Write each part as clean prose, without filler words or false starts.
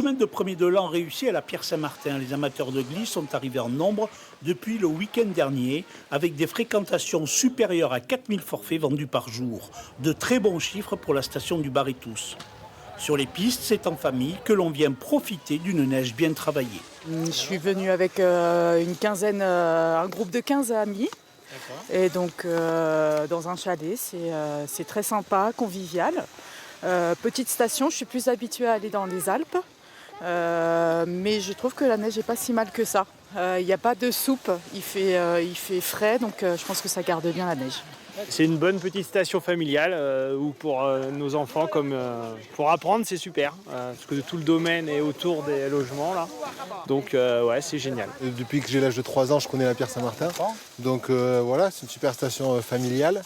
Semaine de premier de l'an réussie à la Pierre Saint-Martin. Les amateurs de glisse sont arrivés en nombre depuis le week-end dernier avec des fréquentations supérieures à 4000 forfaits vendus par jour. De très bons chiffres pour la station du Bar-et-Tous. Sur les pistes, c'est en famille que l'on vient profiter d'une neige bien travaillée. Je suis venue avec une quinzaine, un groupe de 15 amis. Et donc dans un chalet, c'est très sympa, convivial. Petite station, je suis plus habituée à aller dans les Alpes. Mais je trouve que la neige n'est pas si mal que ça. Il n'y a pas de soupe, il fait frais, donc je pense que ça garde bien la neige. C'est une bonne petite station familiale où pour nos enfants, comme pour apprendre, c'est super. Parce que tout le domaine est autour des logements là. Donc ouais, c'est génial. Depuis que j'ai l'âge de 3 ans, je connais la Pierre Saint-Martin. Donc voilà, c'est une super station familiale.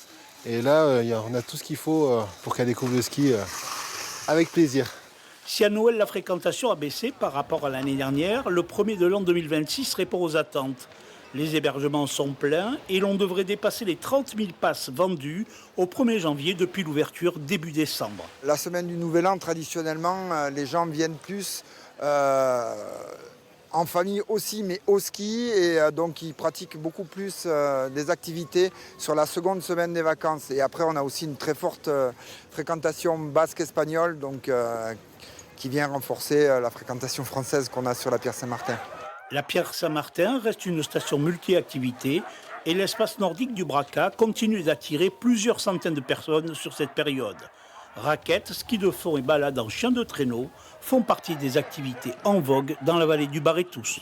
Et là, on a tout ce qu'il faut pour qu'elle découvre le ski avec plaisir. Si à Noël, la fréquentation a baissé par rapport à l'année dernière, le premier de l'an 2026 répond aux attentes. Les hébergements sont pleins et l'on devrait dépasser les 30 000 passes vendues au 1er janvier depuis l'ouverture début décembre. La semaine du Nouvel An, traditionnellement, les gens viennent plus en famille aussi, mais au ski. Et donc, ils pratiquent beaucoup plus des activités sur la seconde semaine des vacances. Et après, on a aussi une très forte fréquentation basque-espagnole, donc qui vient renforcer la fréquentation française qu'on a sur la Pierre Saint-Martin. La Pierre Saint-Martin reste une station multi-activités et l'espace nordique du Braca continue d'attirer plusieurs centaines de personnes sur cette période. Raquettes, ski de fond et balades en chien de traîneau font partie des activités en vogue dans la vallée du Bar-et-Tous.